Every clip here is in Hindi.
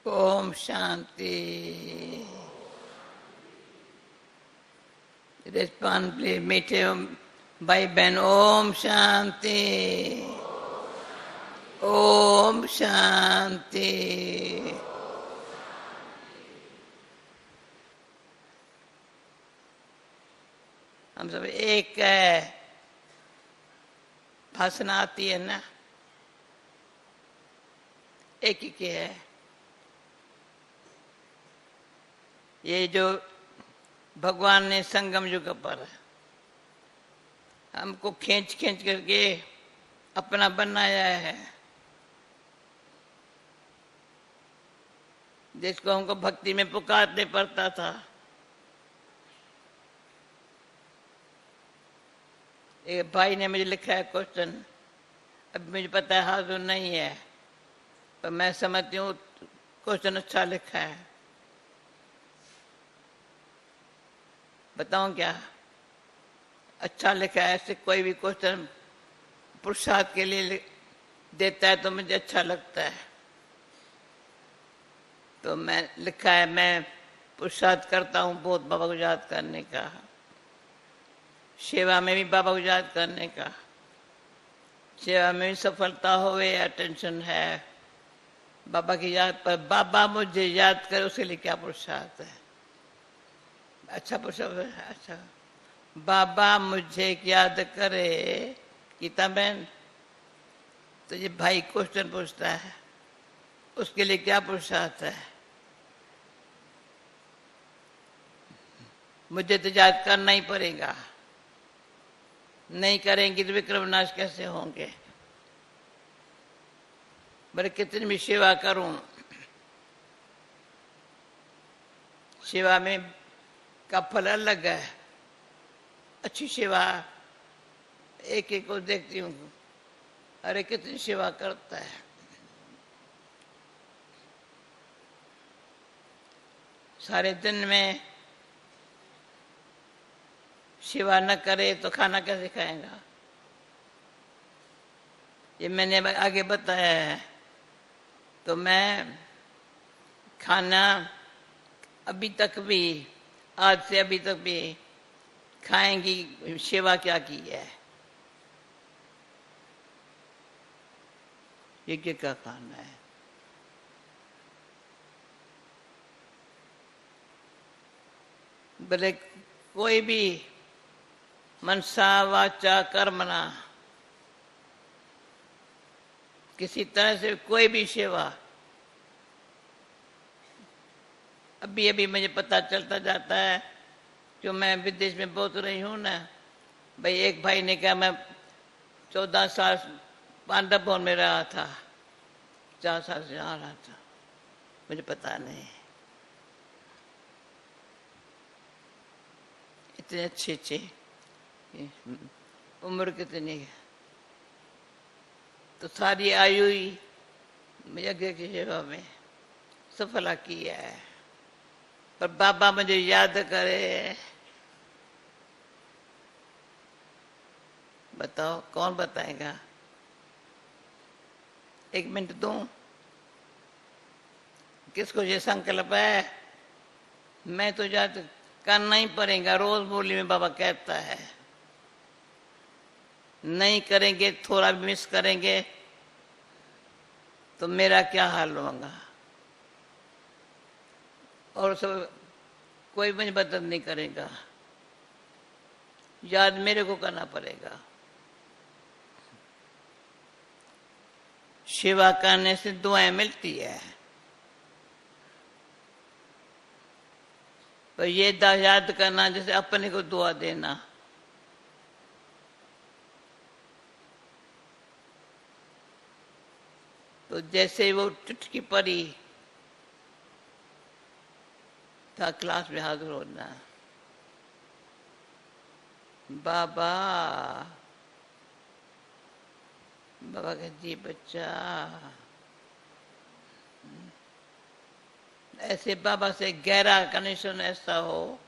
ओम शांति। रिस्पॉन्ड प्लीज मीठे भाई बहन। ओम शांति। ओम शांति। हम सब एक भाषण आती है ना, एक ही के है। ये जो भगवान ने संगम युग पर हमको खींच खींच करके अपना बनाया है, जिसको हमको भक्ति में पुकारने पड़ता था। एक भाई ने मुझे लिखा है क्वेश्चन, अब मुझे पता है हाजिर नहीं है, पर मैं समझती हूँ क्वेश्चन अच्छा लिखा है। बताऊं क्या? अच्छा लिखा है। ऐसे कोई भी क्वेश्चन पुरुषार्थ के लिए देता है तो मुझे अच्छा लगता है। तो मैं लिखा है, मैं पुरुषार्थ करता हूँ बहुत बाबा को याद करने का, सेवा में भी बाबा को याद करने का। सेवा में भी सफलता हो या टेंशन है, बाबा की याद पर बाबा मुझे याद करे, उसके लिए क्या पुरुषार्थ है? अच्छा पुरुषार्थ है। अच्छा, बाबा मुझे याद करे गीता बहन, तो ये भाई क्वेश्चन पूछता है, उसके लिए क्या पुरुषार्थ है? मुझे तो याद करना ही पड़ेगा, नहीं करेंगे तो विक्रम नाश कैसे होंगे? बड़े कितनी भी सेवा करूं, सेवा में का फल अलग है। अच्छी सेवा एक एक को देखती हूँ, अरे कितनी सेवा करता है। सारे दिन में सेवा न करे तो खाना कैसे खाएगा? ये मैंने आगे बताया है। तो मैं खाना अभी तक भी, आज से अभी तक भी खाएंगी सेवा क्या की है? यज्ञ का खाना है। भले कोई भी मनसा वाचा कर्मणा, किसी तरह से कोई भी सेवा, अभी अभी मुझे पता चलता जाता है, जो मैं विदेश में बहुत रही हूँ ना भाई। एक भाई ने कहा मैं 14 साल पांडव भवन में रहा था, 4 साल से आ रहा था, मुझे पता नहीं। इतने अच्छे अच्छे, उम्र कितनी है, तो सारी आयु ही यज्ञ की सेवा में सफला की है। पर बाबा मुझे याद करे, बताओ कौन बताएगा? 1 मिनट दूं? किसको ये संकल्प है? मैं तो याद करना ही पड़ेगा, रोज बोली में बाबा कहता है। नहीं करेंगे, थोड़ा भी मिस करेंगे तो मेरा क्या हाल होगा? और सब कोई मुझे मदद नहीं करेगा, याद मेरे को करना पड़ेगा। सेवा करने से दुआएं मिलती है, पर ये याद करना जैसे अपने को दुआ देना। तो जैसे वो चुटकी पड़ी था, क्लास में हाजिर होना, बाबा बाबा का जी बच्चा। ऐसे बाबा से गहरा कनेक्शन ऐसा हो,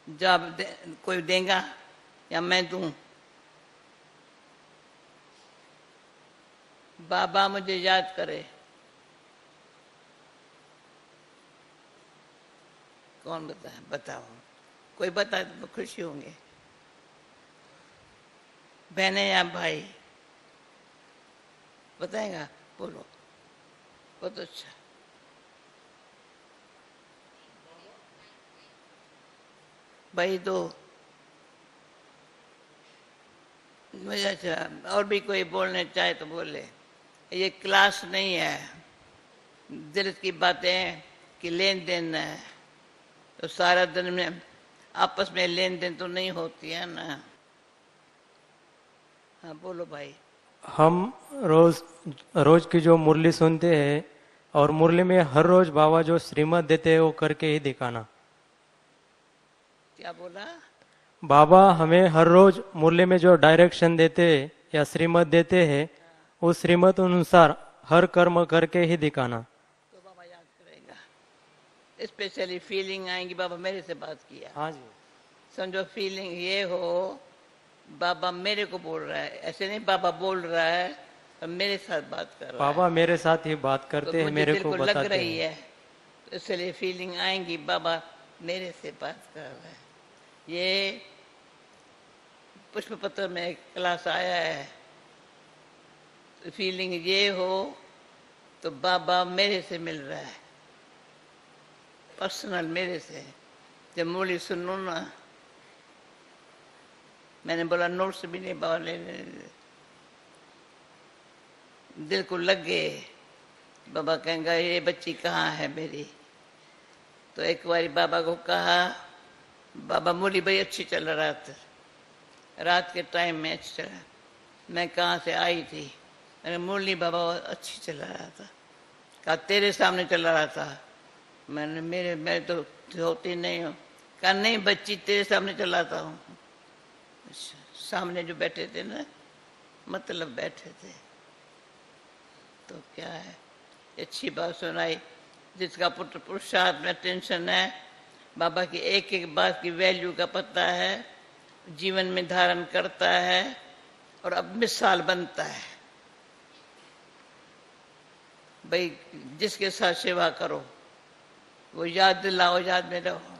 जब कोई देगा या मैं दूं, बाबा मुझे याद करे कौन बताए? बताओ, कोई बताए तो खुशी होंगे। बहने या भाई बताएगा? बोलो, बहुत अच्छा। भाई दो मुझे। अच्छा, और भी कोई बोलने चाहे तो बोले। ये क्लास नहीं है, दिल की बातें कि लेन देन है, तो सारा दिन में आपस में लेन देन तो नहीं होती है ना। हाँ बोलो भाई। हम रोज रोज की जो मुरली सुनते हैं और मुरली में हर रोज बाबा जो श्रीमत देते हैं वो करके ही दिखाना। क्या बोला? बाबा हमें हर रोज मुरली में जो डायरेक्शन देते हैं या श्रीमत देते हैं उस श्रीमत अनुसार हर कर्म करके ही दिखाना। तो बाबा याद करेगा। स्पेशली फीलिंग आएंगी, बाबा मेरे से बात किया। हाँ जी। समझो फीलिंग ये हो, बाबा मेरे को बोल रहा है, ऐसे नहीं बाबा बोल रहा है और मेरे साथ बात कर रहा है। बाबा मेरे साथ ही बात तो करते हैं, मुझे मेरे दिल को को लग बताते रही हैं। है, तो इसलिए फीलिंग आएंगी बाबा मेरे से बात कर रहा है। ये पुष्प पत्र में क्लास आया है। तो फीलिंग ये हो तो बाबा मेरे से मिल रहा है, पर्सनल मेरे से। जब मुरली सुनो ना, मैंने बोला नोट्स भी नहीं बाबा लेने, दिल को लग गए। बाबा कहेंगे ये बच्ची कहाँ है मेरी? तो एक बारी बाबा को कहा, बाबा मुरली भाई अच्छी चल रहा था, रात के टाइम में अच्छा चला। मैं कहाँ से आई थी? मैंने मुरली बाबा अच्छी चला रहा था। कहा तेरे सामने चला रहा था। मैंने मैं तो होती नहीं हूँ। कहा नहीं बच्ची तेरे सामने चलाता हूँ। अच्छा, सामने जो बैठे थे ना, मतलब बैठे थे। तो क्या है, अच्छी बात सुनाई। जिसका पुत्र पुरुषार्थ में टेंशन है, बाबा की एक एक बात की वैल्यू का पता है, जीवन में धारण करता है और अब मिसाल बनता है। भाई जिसके साथ सेवा करो वो याद दिलाओ, याद में रहो।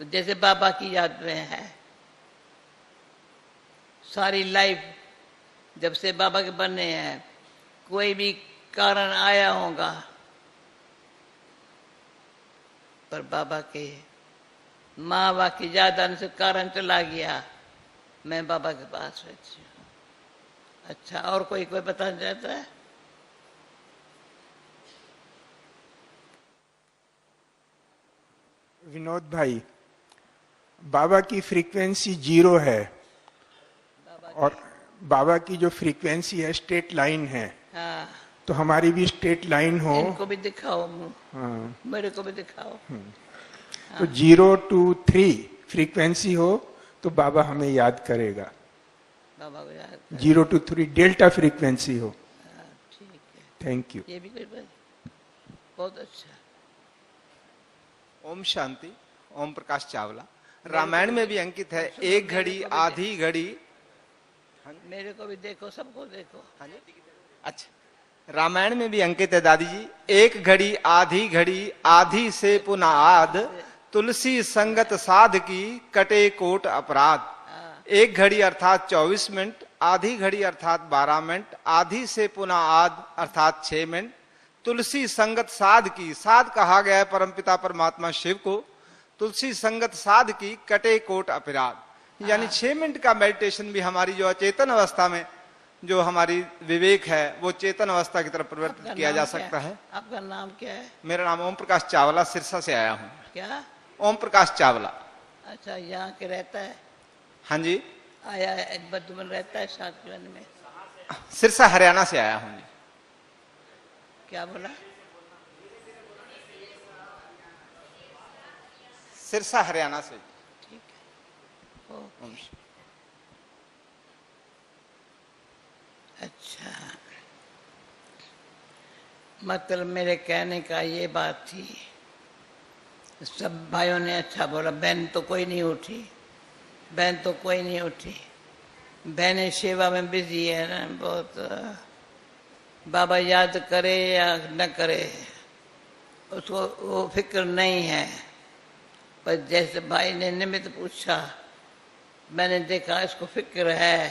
तो जैसे बाबा की याद में है सारी लाइफ, जब से बाबा के बने हैं, कोई भी कारण आया होगा पर बाबा के माँ बाप की याद आने से कारण चला गया, मैं बाबा के पास बैठी हूँ। अच्छा, और कोई बताना चाहता है? विनोद भाई, बाबा की फ्रीक्वेंसी 0 है और बाबा की जो फ्रीक्वेंसी है स्ट्रेट लाइन है। हाँ, तो हमारी भी स्ट्रेट लाइन हो। इनको भी दिखाओ, हाँ। मेरे को भी दिखाओ। तो 0 to 3 फ्रीक्वेंसी हो तो बाबा हमें याद करेगा। बाबा को याद करो। 0 to 3 डेल्टा फ्रीक्वेंसी हो। हाँ, ठीक है। Thank you. ये भी कोई बात, बहुत अच्छा। ओम शांति। ओम प्रकाश चावला। रामायण में भी अंकित है, एक घड़ी आधी घड़ी। मेरे को भी देखो, सबको देखो। हाँ जी, अच्छा। रामायण में भी अंकित है दादी जी, एक घड़ी आधी से पुनः आध, तुलसी संगत साध की कटे कोट अपराध। एक घड़ी अर्थात 24 मिनट, आधी घड़ी अर्थात 12 मिनट, आधी से पुनः आध अर्थात 6 मिनट। तुलसी संगत साध की, साध कहा गया है परमपिता परमात्मा शिव को। तुलसी संगत साध की कटे कोट अपराध, यानी 6 मिनट का मेडिटेशन भी हमारी जो अचेतन अवस्था में जो हमारी विवेक है वो चेतन अवस्था की तरफ परिवर्तित किया जा सकता है। आपका नाम क्या है? मेरा नाम ओम प्रकाश चावला, सिरसा से आया हूँ। क्या? ओम प्रकाश चावला। अच्छा, यहाँ के रहता है? हाँ जी, आया है, बर्धमान रहता है सातवन में। सिरसा हरियाणा से आया हूँ। क्या बोला? सिरसा हरियाणा से। ठीक है, ओके। अच्छा, मतलब मेरे कहने का ये बात थी। सब भाइयों ने अच्छा बोला। बहन तो कोई नहीं उठी, बहन तो कोई नहीं उठी। बहनें सेवा में बिजी है ना बहुत। बाबा याद करे या न करे, उसको वो फिक्र नहीं है। पर जैसे भाई ने निमित्त पूछा, मैंने देखा इसको फिक्र है,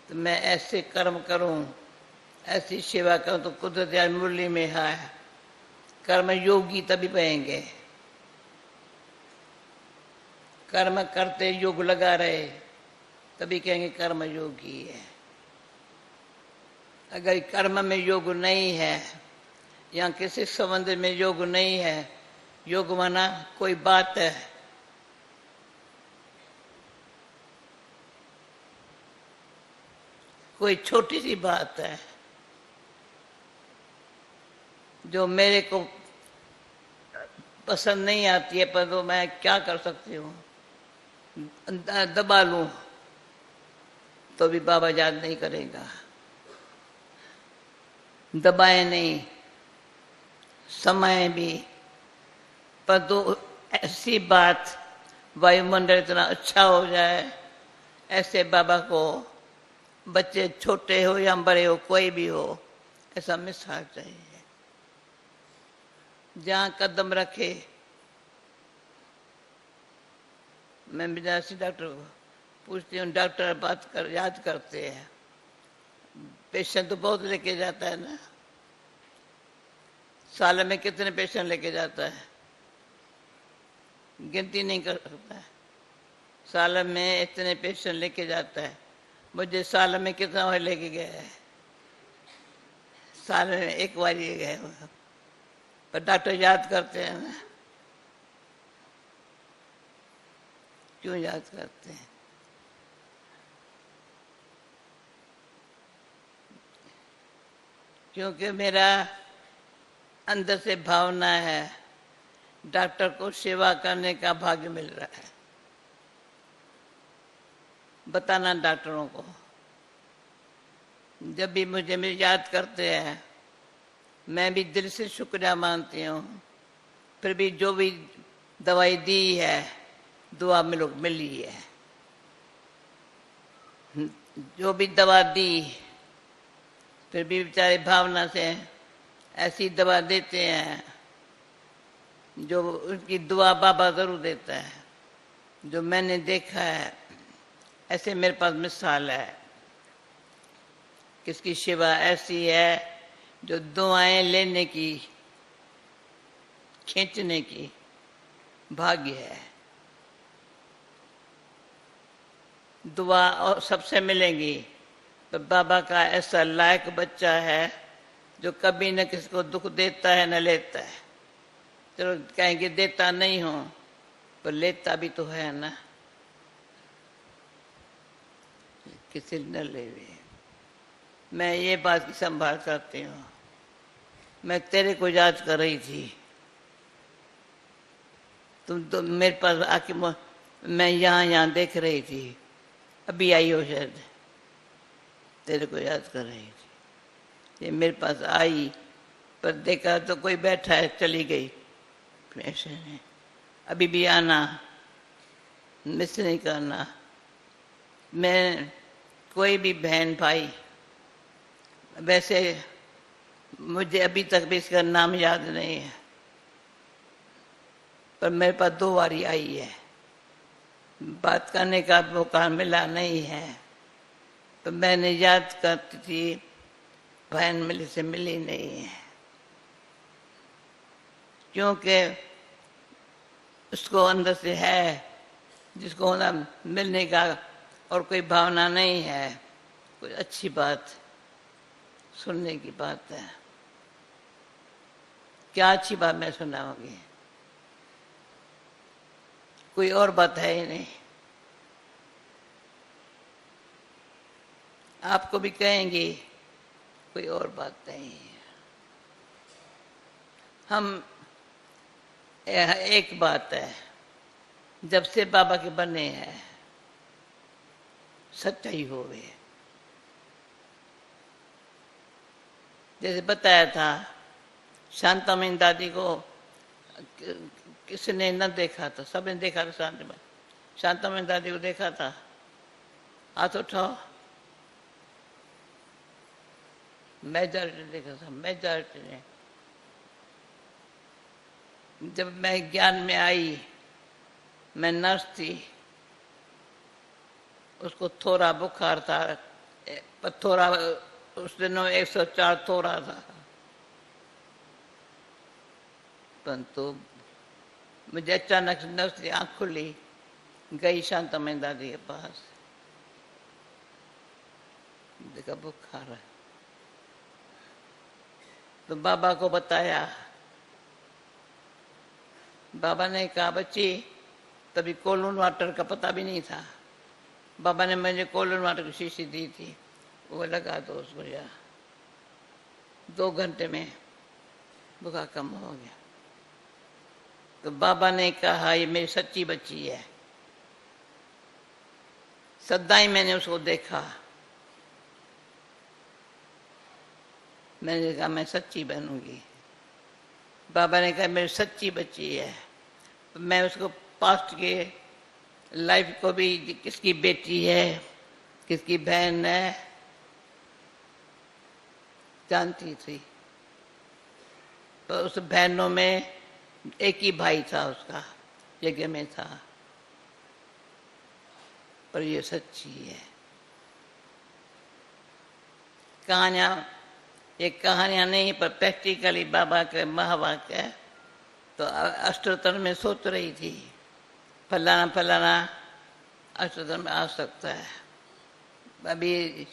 तो मैं ऐसे कर्म करूं, ऐसी सेवा करूं तो कुदरत मुरली में है कर्म योगी तभी पाएंगे। कर्म करते योग लगा रहे तभी कहेंगे कर्म योगी है। अगर कर्म में योग नहीं है या किसी संबंध में योग नहीं है, योग माना कोई बात है, कोई छोटी सी बात है जो मेरे को पसंद नहीं आती है, पर तो मैं क्या कर सकती हूँ, दबा लूं तो भी बाबा याद नहीं करेगा। दबाए नहीं समय भी, पर तो ऐसी बात वायुमंडल इतना अच्छा हो जाए, ऐसे बाबा को, बच्चे छोटे हो या बड़े हो कोई भी हो, ऐसा मिसाल चाहिए। जहां कदम रखे, मैं विद्यार्थी डॉक्टर को पूछती हूँ, डॉक्टर बात कर याद करते हैं, पेशेंट तो बहुत लेके जाता है ना, साल में कितने पेशेंट लेके जाता है, गिनती नहीं कर सकता है। साल में इतने पेशेंट लेके जाता है, मुझे साल में कितना बार लेके गया है, साल में एक बार ये गए, पर डॉक्टर याद करते हैं ना। क्यों याद करते हैं? क्योंकि मेरा अंदर से भावना है, डॉक्टर को सेवा करने का भाग्य मिल रहा है। बताना डॉक्टरों को, जब भी मुझे याद करते हैं, मैं भी दिल से शुक्रिया मानती हूँ। फिर भी जो भी दवाई दी है, दुआ मिली है, जो भी दवा दी, फिर भी बेचारे भावना से ऐसी दवा देते हैं जो उनकी दुआ बाबा जरूर देता है। जो मैंने देखा है, ऐसे मेरे पास मिसाल है, किसकी सेवा ऐसी है जो दुआएं लेने की, खींचने की भाग्य है। दुआ और सबसे मिलेंगी, पर बाबा का ऐसा लायक बच्चा है जो कभी न किसी को दुख देता है न लेता है। चलो कहेंगे देता नहीं हूं, पर लेता भी तो है ना, किसी न लेवे। मैं ये बात की संभाल करती हूँ। मैं तेरे को याद कर रही थी, तुम तो मेरे पास आके, मैं यहाँ देख रही थी, अभी आई हो शायद, तेरे को याद कर रही थी। ये मेरे पास आई, पर देखा तो कोई बैठा है, चली गई। ऐसे नहीं, अभी भी आना, मिस नहीं करना। मैं कोई भी बहन भाई, वैसे मुझे अभी तक भी इसका नाम याद नहीं है, पर मेरे पास 2 बारी आई है। बात करने का मौका मिला नहीं है, तो मैंने याद करती थी, बहन मिली से मिली नहीं है, क्योंकि उसको अंदर से है, जिसको होना मिलने का और कोई भावना नहीं है। कोई अच्छी बात सुनने की बात है, क्या अच्छी बात मैं सुनाऊंगी, कोई और बात है ही नहीं। आपको भी कहेंगे कोई और बात नहीं है। हम एक बात है, जब से बाबा के बने हैं, सच्चाई हो गई। जैसे बताया था, शांतामयी दादी को किसने न देखा था, सबने देखा था। शांतामयी दादी को देखा था, हाथ उठाओ। मेजॉरिटी ने देखा था, मेजॉरिटी ने। जब मैं ज्ञान में आई, मैं नर्स थी, उसको थोड़ा बुखार था, पर थोड़ा उस दिनों 104 थोड़ा था, परंतु मुझे अचानक नर्स की आंख खुली, गई शांतामय दादी के पास, देखा बुखार है, तो बाबा को बताया। बाबा ने कहा बच्ची, तभी कोलन वाटर का पता भी नहीं था, बाबा ने मुझे कोलन वाटर की शीशी दी थी, वो लगा दो उसको, या 2 घंटे में बुखार कम हो गया। तो बाबा ने कहा ये मेरी सच्ची बच्ची है, सदा ही मैंने उसको देखा, मैंने कहा मैं सच्ची बनूंगी। बाबा ने कहा मेरी सच्ची बच्ची है, मैं उसको पास्ट के लाइफ को भी, किसकी बेटी है किसकी बहन है, जानती थी। तो उस बहनों में एक ही भाई था उसका, यज्ञ में था, पर ये सच्ची है। ये कहानियां नहीं, पर प्रैक्टिकली बाबा के महावाक्य है। तो अष्टोत्तर में सोच रही थी फलाना फलाना अष्टोत्तर में आ सकता है। अभी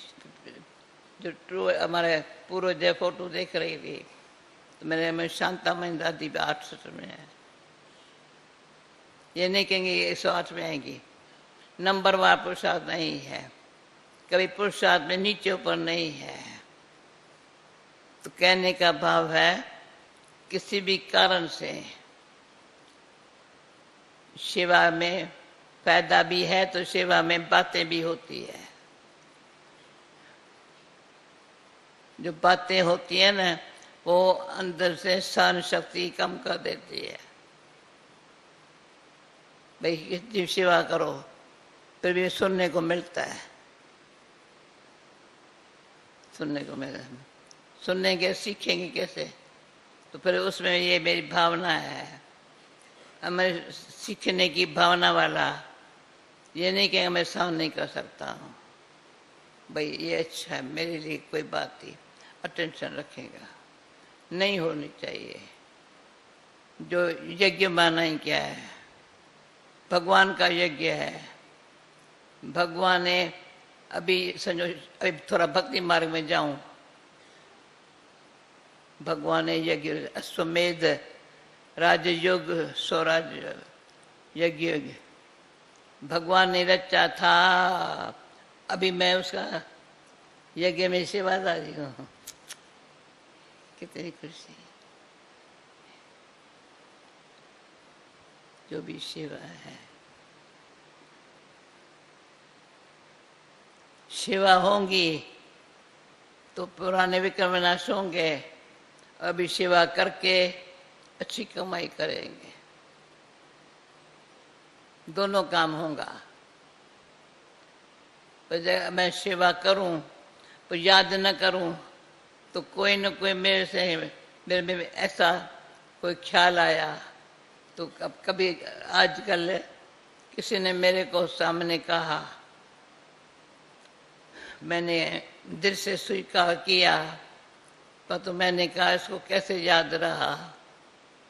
जो ट्रू हमारे पूर्वज फोटो देख रही थी, तो मेरे में शांतामय दादी 8 में है। ये नहीं कहेंगे 108 में आएंगी, नंबरवार पुरुषार्थ नहीं है, कभी पुरुषार्थ में नीचे ऊपर नहीं है। तो कहने का भाव है किसी भी कारण से सेवा में फायदा भी है, तो सेवा में बातें भी होती है। जो बातें होती है ना, वो अंदर से सहन शक्ति कम कर देती है। भाई कितनी सेवा करो, फिर भी सुनने को मिलता है, सुनने को मिलता है। सुनने के सीखेंगे कैसे? तो फिर उसमें ये मेरी भावना है, मैं सीखने की भावना वाला, ये नहीं कि मैं सहन नहीं कर सकता हूँ, भाई ये अच्छा है मेरे लिए, कोई बात नहीं, अटेंशन रखेगा, नहीं होनी चाहिए। जो यज्ञ माना ही क्या है, भगवान का यज्ञ है। भगवान ने अभी समझो, अभी थोड़ा भक्ति मार्ग में जाऊं, भगवान ने यज्ञ अश्वमेध राजयोग स्वराज यज्ञ भगवान ने रचा था। अभी मैं उसका यज्ञ में सेवादारी हूँ, कितनी खुशी। जो भी सेवा है, सेवा होंगी तो पुराने विक्रम विनाश होंगे, अभी सेवा करके अच्छी कमाई करेंगे, दोनों काम होगा। पर मैं सेवा करूं पर याद न करूं, तो कोई न कोई मेरे में ऐसा कोई ख्याल आया। तो कभी आजकल किसी ने मेरे को सामने कहा, मैंने दिल से स्वीकार किया, पर तो मैंने कहा इसको कैसे याद रहा?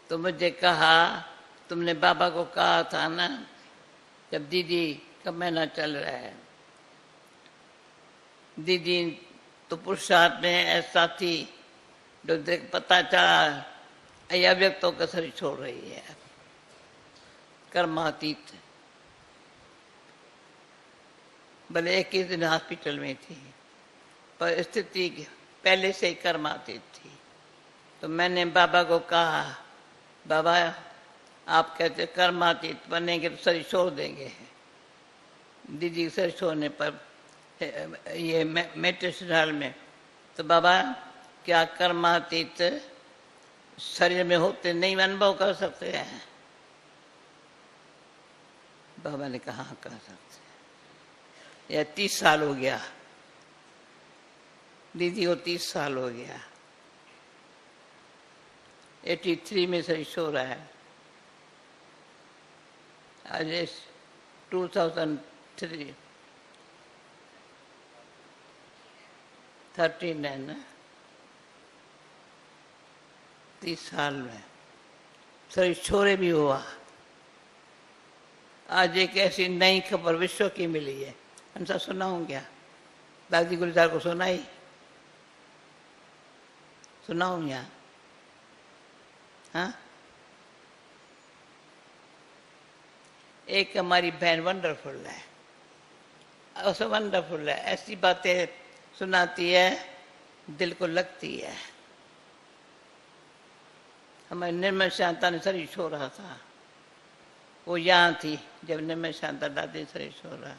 तो मुझे कहा तुमने बाबा को कहा था ना, जब दीदी का महीना चल रहा है, दीदी तो पुरुषार्थ में ऐसा थी, जो पता चला अव्यक्त होकर शरीर छोड़ रही है, कर्मातीत। भले एक ही दिन हॉस्पिटल में थी, पर स्थिति पहले से ही कर्मातीत थी। तो मैंने बाबा को कहा, बाबा आप कहते कर्मातीत बनेंगे तो शरीर छोड़ देंगे। दीदी शरीर छोड़ने पर ये मेडिटेशन हॉल में, तो बाबा क्या कर्मातीत शरीर में होते नहीं अनुभव कर सकते हैं? बाबा ने कहा कर सकते हैं। यह 30 साल हो गया, दीदी को 30 साल हो गया, 83 में शरीर सो रहा है, आज 2003 13 है ना, 30 साल में सर छोरे भी हुआ। आज एक ऐसी नई खबर विश्व की मिली है, हमसा सुनाऊं क्या? दादी गुलजार को सुनाई, सुनाऊं क्या? हाँ, एक हमारी बहन वंडरफुल है, वंडरफुल है, ऐसी बातें सुनाती है दिल को लगती है। हमारी निर्मल शांता ने शरीर हो रहा था, वो यहाँ थी जब निर्मल शांता दादी शरीर हो रहा।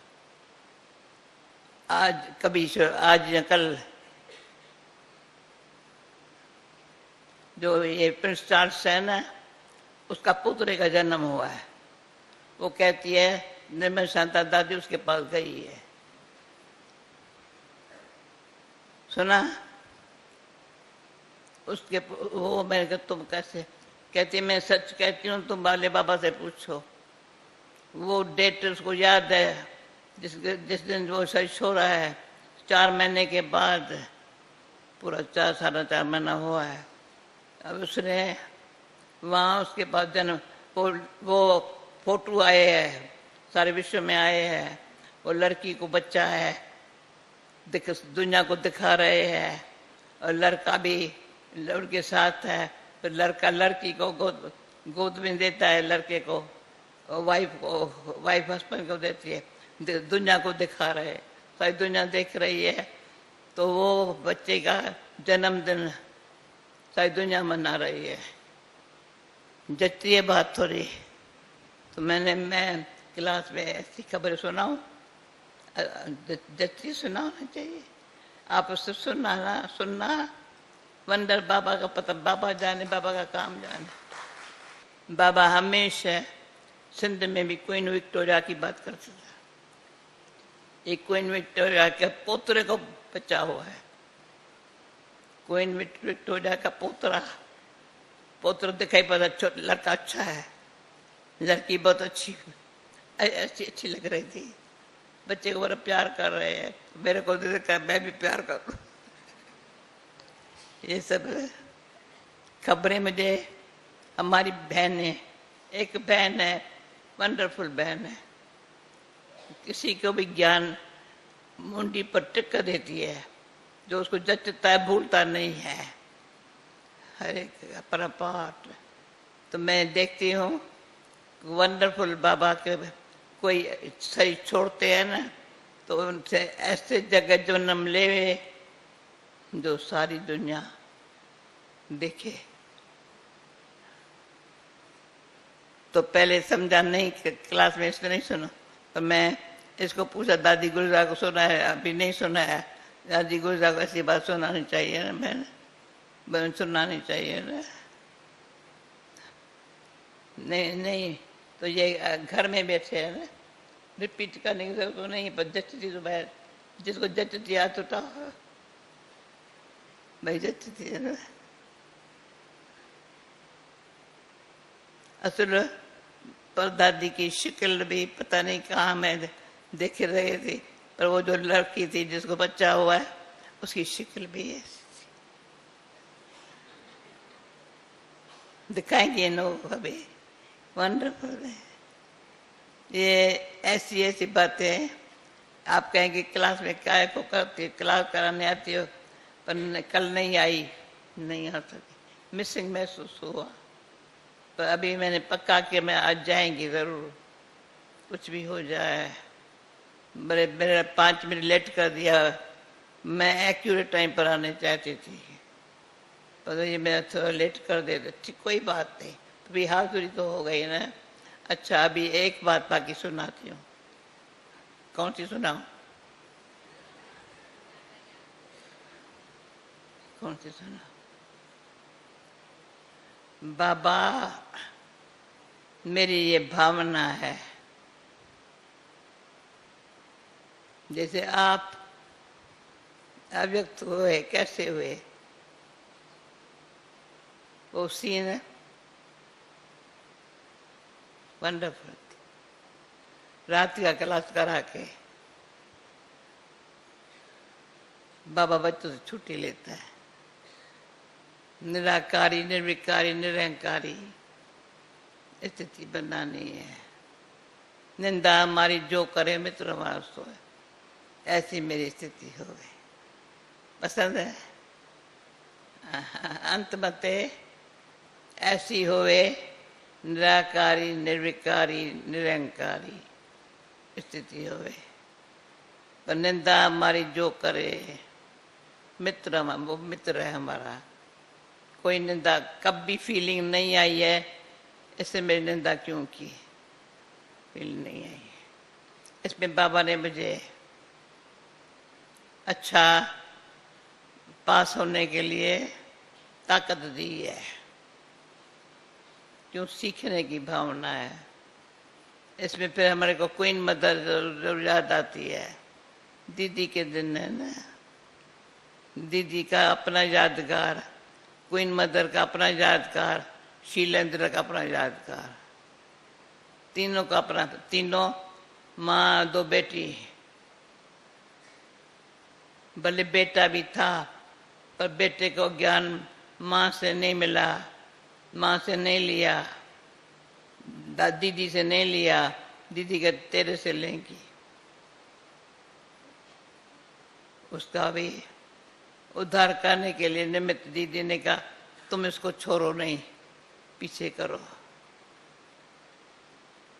आज कभी आज या कल जो ये प्रिंस चार्ल्स है ना, उसका पुत्र का जन्म हुआ है। वो कहती है निर्मल शांता दादी उसके पास गई है, सुना? उसके वो मैंने कहा तुम कैसे? कहती मैं सच कहती हूँ, तुम बाले बाबा से पूछो। वो डेट उसको याद है जिस दिन वो सच हो रहा है, 4 महीने के बाद, पूरा 4-4.5 महीना हुआ है। अब उसने वहाँ उसके पास जन्म, वो फोटो आए हैं, सारे विश्व में आए हैं, वो लड़की को बच्चा है, दुनिया को दिखा रहे हैं, और लड़का भी लड़के साथ है। फिर लड़का लड़की को गोद में देता है लड़के को, और वाइफ हस्बैंड को देती है। दुनिया को दिखा रहे, सारी दुनिया देख रही है। तो वो बच्चे का जन्मदिन सारी दुनिया मना रही है। जचती है बात थोड़ी। तो मैं क्लास में ऐसी खबर सुनाऊं, जचती सुनाना चाहिए। आप उससे सुनना वंडर बाबा का पता, बाबा जाने, बाबा का काम जाने। बाबा हमेशा सिंध में भी क्वीन विक्टोरिया की बात करता था। एक क्वीन विक्टोरिया के पोतरे को बचा हुआ है, क्वीन विक्टोरिया का पोत्र दिखाई पड़ा, लड़का अच्छा है, लड़की बहुत अच्छी लग रही थी, बच्चे को बड़ा प्यार कर रहे हैं। मेरे को देखकर मैं भी प्यार करूं। ये सब खबरें मुझे हमारी बहन है, एक बहन है, वंडरफुल बहन है, किसी को भी ज्ञान मुंडी पर टिक देती है, जो उसको जचता है भूलता नहीं है, हर एक अपना पाठ। तो मैं देखती हूँ वंडरफुल बाबा के कोई सही छोड़ते हैं ना, तो उनसे ऐसे जगह जन्म ले जो सारी दुनिया देखे। तो पहले समझा नहीं, क्लास में इसने नहीं सुना, तो मैं इसको पूछा, दादी गुलजार को सुना है? अभी नहीं सुना है। दादी गुलजार को ऐसी बात सुनानी चाहिए ना, मैंने सुनानी चाहिए ना। नहीं तो ये घर में बैठे हैं ना, रिपीट करने की जरूरत नहीं, पर जचती तो बाहर, जिसको जचती आ तो भाई जचती है ना। असल पर दादी की शक्ल भी पता नहीं कहाँ मैं देख रही थी, पर वो जो लड़की थी जिसको बच्चा हुआ है, उसकी शक्ल भी ऐसी दिखाएंगे नो अभी। वंडरफुल है ये, ऐसी बातें आप कहेंगे क्लास में क्या को करती, क्लास कराने आती हो, पर कल नहीं आई, नहीं आ सकी, मिसिंग महसूस हुआ। तो अभी मैंने पक्का कि मैं आज जाएंगी जरूर, कुछ भी हो जाए। मेरा 5 मिनट लेट कर दिया, मैं एक्यूरेट टाइम पर आने चाहती थी, पर ये मैं थोड़ा लेट कर देता। ठीक, कोई बात नहीं, अभी हाजिरी तो हो गई ना। अच्छा, अभी एक बात बाकी सुनाती हूँ। कौन सी सुनाऊं? कौन सी सुना? बाबा, मेरी ये भावना है, जैसे आप अव्यक्त हुए, कैसे हुए, वो सीन वंडरफुल। रात का क्लास करा के बाबा बच्चों से छुट्टी लेता है। निराकारी, निर्विकारी, निरंकारी स्थिति बनानी है। निंदा हमारी जो करे मित्र हमारा सो है, ऐसी मेरी स्थिति हो गई। पसंद है? अंत मते ऐसी होवे निराकारी, निर्विकारी, निरंकारी स्थिति होवे। पर निंदा हमारी जो करे मित्र, वो मित्र है हमारा। कोई निंदा कभी फीलिंग नहीं आई है इससे मेरी निंदा क्यों की, फीलिंग नहीं आई है। इसमें बाबा ने मुझे अच्छा पास होने के लिए ताकत दी है, क्यों सीखने की भावना है। इसमें फिर हमारे को क्वीन मदर जरूर याद आती है। दीदी के दिन है ना, दीदी का अपना यादगार, क्वीन मदर का अपना यादगार, शीलेंद्र का अपना यादगार, तीनों का अपना, तीनों माँ दो बेटी। भले बेटा भी था पर बेटे को ज्ञान माँ से नहीं मिला, माँ से नहीं लिया, दीदी से नहीं लिया, दीदी के तेरे से लेंगी। उसका भी उद्धार करने के लिए निमित्त दीदी ने कहा तुम इसको छोड़ो नहीं, पीछे करो।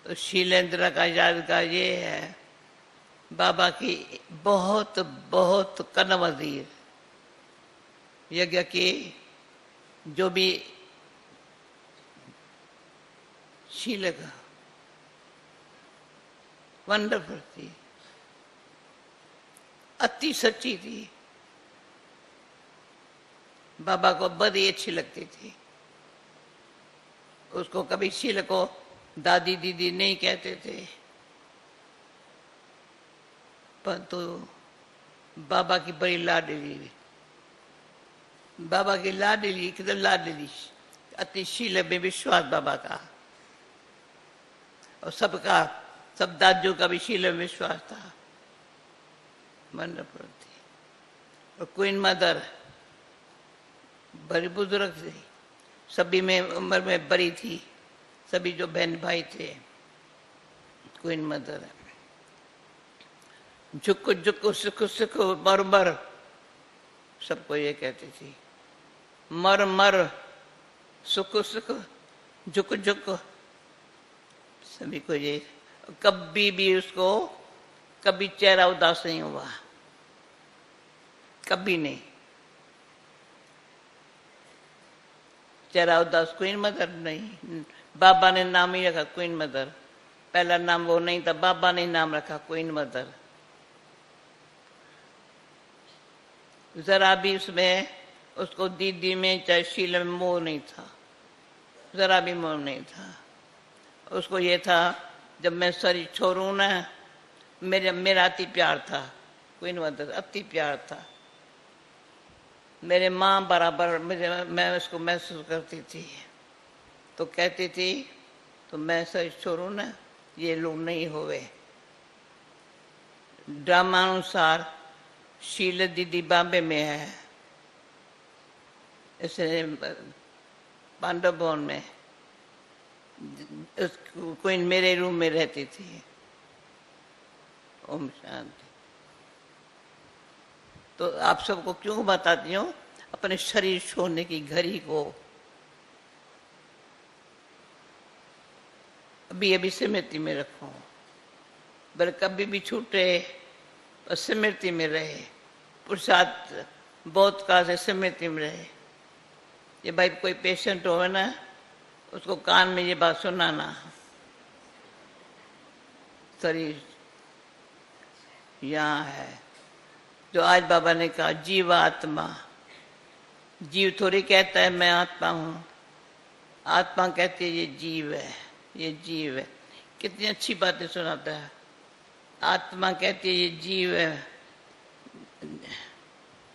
तो शीलेंद्र का यादगार ये है, बाबा की बहुत बहुत कनवजीर यज्ञ की जो भी शीलक वंडरफुल थी, अति सच्ची थी, बाबा को बड़ी अच्छी लगती थी। उसको कभी शील को दादी दीदी नहीं कहते थे, परंतु बाबा की बड़ी लाडली, बाबा की लाडली, किधर लाडली, अति शील में विश्वास बाबा का, और सबका, सब दादियों का भी शील में विश्वास था। वंडरफुल थी। और क्वीन मदर बड़ी बुजुर्ग थी, सभी में उम्र में बड़ी थी, सभी जो बहन भाई थे। क्वीन मदर झुक झुक सुख सुख मर मर, सबको ये कहती थी, मर मर सुख सुख झुक झुक, सभी को ये। कभी भी उसको कभी चेहरा उदास नहीं हुआ, कभी नहीं चेहरा उदास। क्वीन मदर नहीं, बाबा ने नाम ही रखा क्वीन मदर, पहला नाम वो नहीं था, बाबा ने नाम रखा क्वीन मदर। जरा भी उसमें उसको दीदी में चाहे शील में मोह नहीं था, जरा भी मोह नहीं था। उसको ये था जब मैं शरीर छोड़ू ना, मेरा अति प्यार था, क्वीन मदर अति प्यार था, मेरे माँ बराबर मुझे, मैं उसको महसूस करती थी। तो कहती थी तो मैं शरीर छोड़ू ना, ये लोग नहीं होवे। ड्रामानुसार शील दीदी बॉम्बे में है, इसने पांडव भवन में, क्वीन मेरे रूम में रहती थी। ओम शांति। तो आप सबको क्यों बताती हूँ, अपने शरीर छोड़ने की घड़ी को अभी अभी स्मृति में रखो, पर कभी भी छूटे और स्मृति में रहे, पुरुषार्थ बहुत का से स्मृति में रहे। ये भाई कोई पेशेंट हो ना, उसको कान में ये बात सुनाना, शरीर यहाँ है। जो आज बाबा ने कहा जीव आत्मा, जीव थोड़ी कहता है मैं आत्मा हूं, आत्मा कहती है ये जीव है, ये जीव है। कितनी अच्छी बातें सुनाता है। आत्मा कहती है ये जीव है,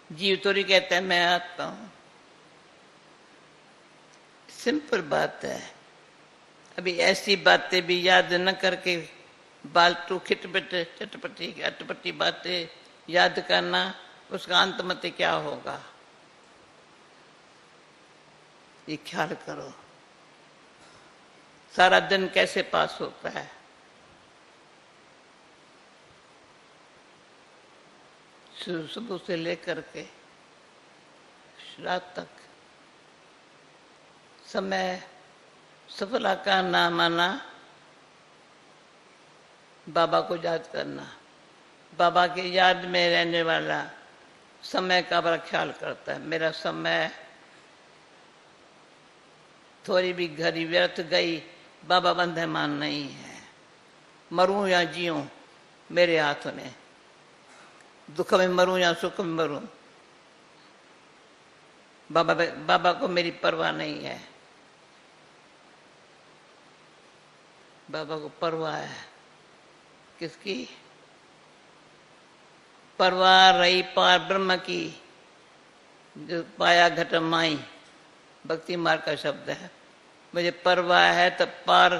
जीव थोड़ी कहता है मैं आत्मा हूं। सिंपल बात है। अभी ऐसी बातें भी याद न करके बालतू खिटपट चटपटी अटपटी बातें याद करना, उसका अंत मत क्या होगा, ये ख्याल करो। सारा दिन कैसे पास होता है। सुबह से लेकर के रात तक समय सफला का नाम आना, बाबा को याद करना, बाबा के याद में रहने वाला समय का बड़ा ख्याल करता है। मेरा समय थोड़ी भी घड़ी व्यर्थ गई, बाबा बंधमान नहीं है। मरूं या जीऊं मेरे हाथ में, दुख में मरूं या सुख में मरूं, बाबा को मेरी परवाह नहीं है। बाबा को परवाह है, किसकी परवाह रही? पार ब्रह्म की, जो पाया घट माई, भक्ति मार्ग का शब्द है। मुझे परवाह है तब पार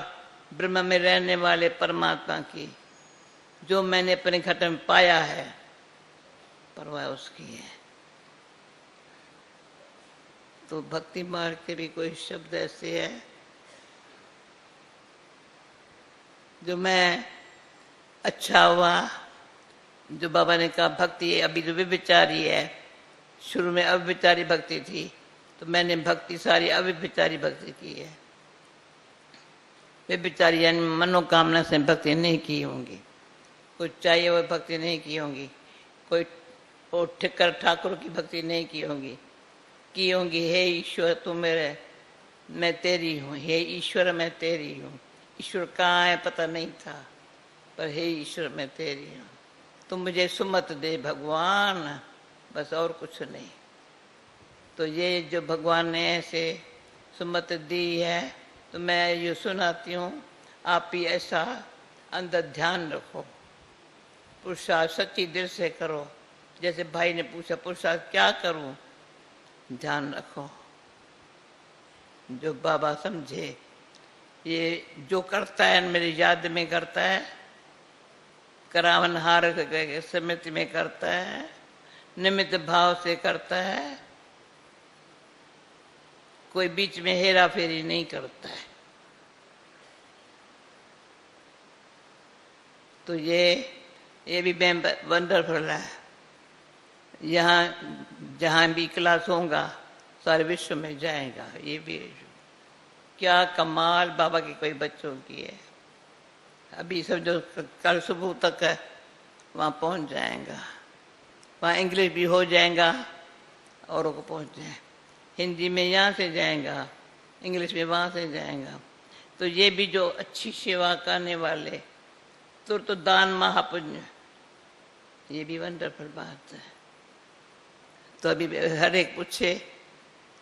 ब्रह्म में रहने वाले परमात्मा की, जो मैंने अपने घट में पाया है, परवाह उसकी है। तो भक्ति मार्ग के भी कोई शब्द ऐसे है जो मैं अच्छा हुआ, जो बाबा ने कहा भक्ति है, अभी तो विचारी है। शुरू में अविचारी भक्ति थी, तो मैंने भक्ति सारी अविचारी भक्ति की है। विचारी यानी मनोकामना से भक्ति नहीं की होंगी, कुछ चाहिए वो भक्ति नहीं की होंगी, कोई ठिकर ठाकुर की भक्ति नहीं की होंगी। हे ईश्वर तू मेरे, मैं तेरी हूँ, हे ईश्वर मैं तेरी हूँ। ईश्वर कहाँ है पता नहीं था, पर हे ईश्वर मैं तेरी हूँ, तुम मुझे सुमत दे भगवान, बस और कुछ नहीं। तो ये जो भगवान ने ऐसे सुमत दी है, तो मैं ये सुनाती हूँ, आप ही ऐसा अंदर ध्यान रखो, पुरुषार्थ सच्ची दिल से करो। जैसे भाई ने पूछा पुरुषार्थ क्या करूं, ध्यान रखो, जो बाबा समझे। ये जो करता है मेरी याद में करता है, करावन हार के स्मृति में करता है, निमित्त भाव से करता है, कोई बीच में हेरा फेरी नहीं करता है। तो ये भी वंडरफुल है। यहाँ जहाँ भी क्लास होगा सारे विश्व में जाएगा। ये भी क्या कमाल बाबा की कोई बच्चों की है। अभी सब जो कल सुबह तक है वहाँ पहुँच जाएगा, वहाँ इंग्लिश भी हो जाएगा, औरों को पहुँच जाए, हिंदी में यहाँ से जाएगा, इंग्लिश में वहाँ से जाएगा। तो ये भी जो अच्छी सेवा करने वाले तो दान महापुण्य, ये भी वंडरफुल बात है। तो अभी हर एक पूछे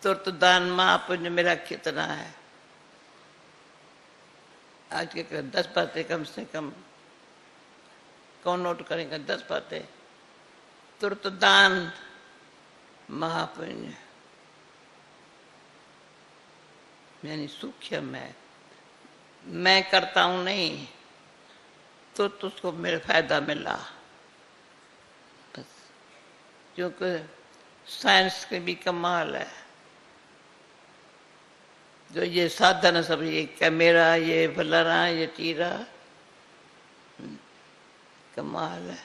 तो दान महापुण्य मेरा कितना है। आज के 10 बातें कम से कम कौन नोट करेंगे? 10 बातें तुरंत दान महापुण्य, यानी सूक्ष्म है। मैं करता हूं नहीं तो उसको मेरा फायदा मिला बस। क्योंकि साइंस के भी कमाल है, जो ये साधन सब, ये कैमरा, ये फलाना, ये चीरा, कमाल है।